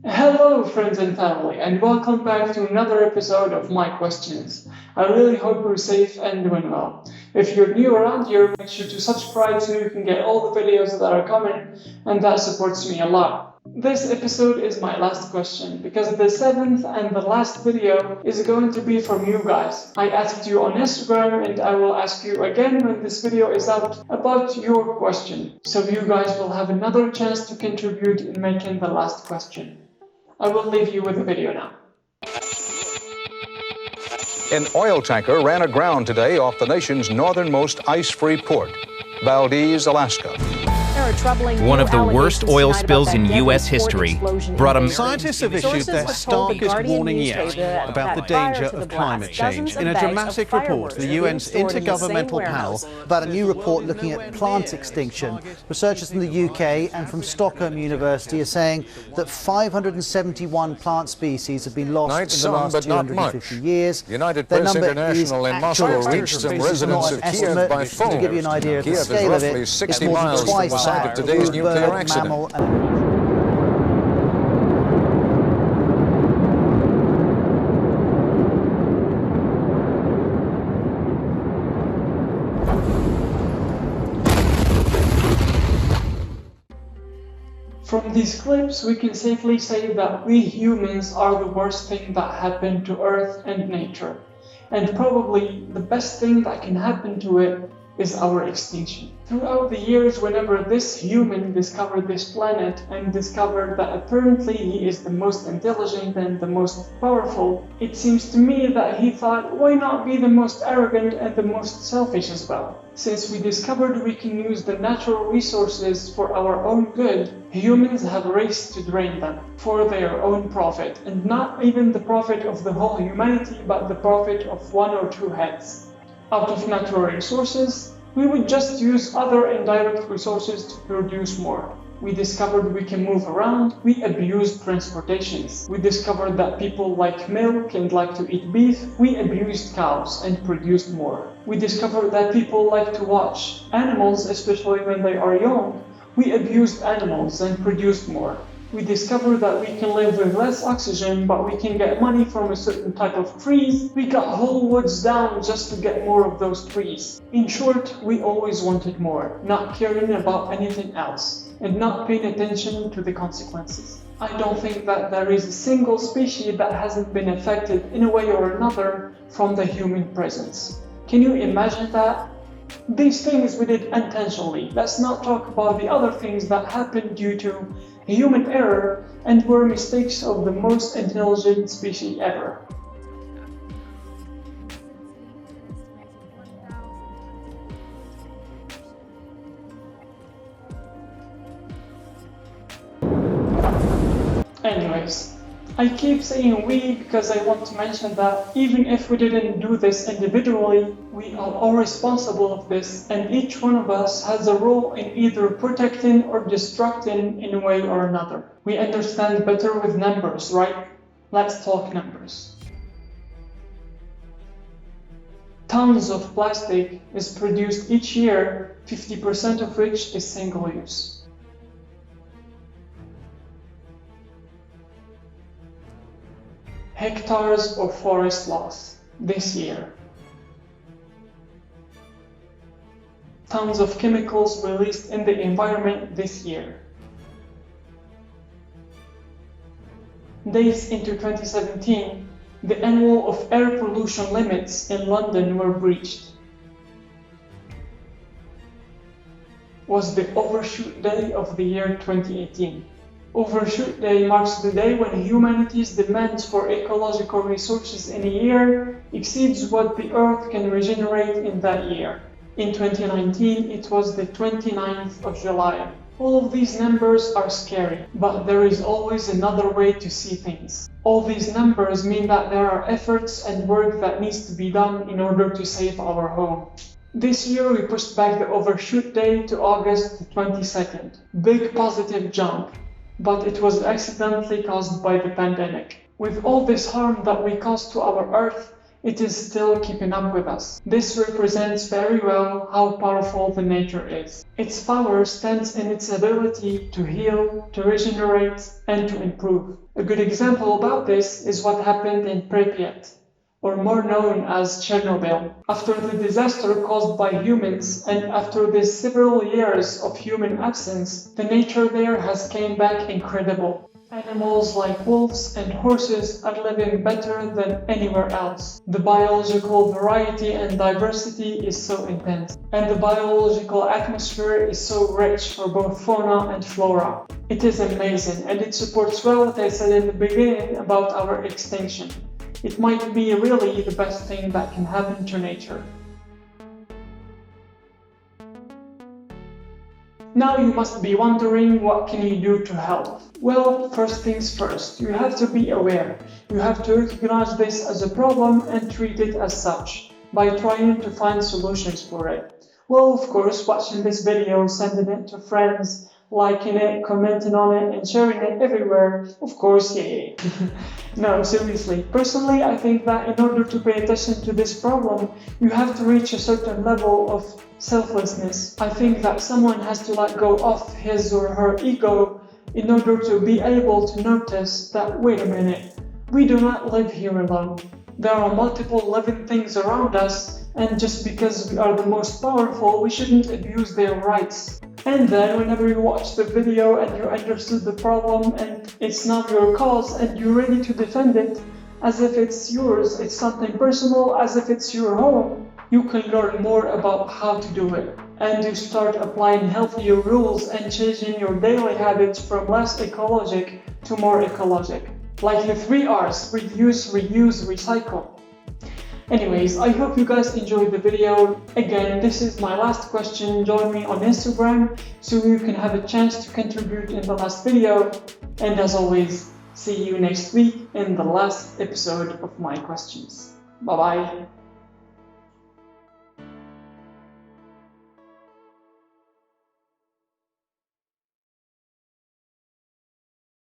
Hello, friends and family, and welcome back to another episode of My Questions. I really hope you're safe and doing well. If you're new around here, make sure to subscribe so you can get all the videos that are coming, and that supports me a lot. This episode is my last question because the seventh and the last video is going to be from you guys. I asked you on Instagram and I will ask you again when this video is out about your question. So you guys will have another chance to contribute in making the last question. I will leave you with the video now. An oil tanker ran aground today off the nation's northernmost ice-free port, Valdez, Alaska. One of the worst oil spills in U.S. history brought a... Scientists have issued their starkest warning yet about the danger of climate change. In a dramatic report, the UN's Intergovernmental Panel about a new report looking at plant extinction, researchers from the UK and from Stockholm University are saying that 571 plant species have been lost in the last 250 years. United Their Press number International is in Moscow actual. reached some It's residents not of an Kiev estimate. by phone. To give you an idea of the Kiev is scale of roughly it, 60 it's more than miles from twice the site that of today's of nuclear bird, accident. mammal, and From these clips, we can safely say that we humans are the worst thing that happened to Earth and nature. And probably the best thing that can happen to it is our extinction. Throughout the years, whenever this human discovered this planet and discovered that apparently he is the most intelligent and the most powerful, it seems to me that he thought, why not be the most arrogant and the most selfish as well? Since we discovered we can use the natural resources for our own good, humans have raced to drain them for their own profit, and not even the profit of the whole humanity, but the profit of one or two heads. Out of natural resources, we would just use other indirect resources to produce more. We discovered we can move around, we abused transportations. We discovered that people like milk and like to eat beef, we abused cows and produced more. We discovered that people like to watch animals, especially when they are young. We abused animals and produced more. We discovered that we can live with less oxygen, but we can get money from a certain type of trees. We cut whole woods down just to get more of those trees. In short, we always wanted more, not caring about anything else, and not paying attention to the consequences. I don't think that there is a single species that hasn't been affected in a way or another from the human presence. Can you imagine that? These things we did intentionally. Let's not talk about the other things that happened due to human error and were mistakes of the most intelligent species ever. Anyways, I keep saying we because I want to mention that even if we didn't do this individually, we are all responsible of this, and each one of us has a role in either protecting or destructing in a way or another. We understand better with numbers, right? Let's talk numbers. Tons of plastic is produced each year, 50% of which is single use. Hectares of forest loss this year. Tons of chemicals released in the environment this year. Days into 2017, the annual of air pollution limits in London were breached. Was the Overshoot Day of the year 2018. Overshoot Day marks the day when humanity's demands for ecological resources in a year exceeds what the Earth can regenerate in that year. In 2019, it was the 29th of July. All of these numbers are scary, but there is always another way to see things. All these numbers mean that there are efforts and work that needs to be done in order to save our home. This year we pushed back the Overshoot Day to August the 22nd. Big positive jump. But it was accidentally caused by the pandemic. With all this harm that we caused to our Earth, it is still keeping up with us. This represents very well how powerful the nature is. Its power stands in its ability to heal, to regenerate, and to improve. A good example about this is what happened in Pripyat, or more known as Chernobyl. After the disaster caused by humans, and after these several years of human absence, the nature there has came back incredible. Animals like wolves and horses are living better than anywhere else. The biological variety and diversity is so intense, and the biological atmosphere is so rich for both fauna and flora. It is amazing, and it supports well what I said in the beginning about our extinction. It might be really the best thing that can happen to nature. Now you must be wondering, what can you do to help? Well, first things first, you have to be aware. You have to recognize this as a problem and treat it as such, by trying to find solutions for it. Well, of course, watching this video, sending it to friends, liking it, commenting on it, and sharing it everywhere, of course, yeah. No, seriously, personally, I think that in order to pay attention to this problem, you have to reach a certain level of selflessness. I think that someone has to let go of his or her ego in order to be able to notice that, wait a minute, we do not live here alone. There are multiple living things around us, and just because we are the most powerful, we shouldn't abuse their rights. And then whenever you watch the video and you understood the problem and it's not your cause and you're ready to defend it as if it's yours, it's something personal, as if it's your home, you can learn more about how to do it. And you start applying healthier rules and changing your daily habits from less ecologic to more ecologic. Like the 3 R's, reduce, reuse, recycle. Anyways, I hope you guys enjoyed the video. Again, this is my last question. Join me on Instagram so you can have a chance to contribute in the last video. And as always, see you next week in the last episode of my questions. Bye bye.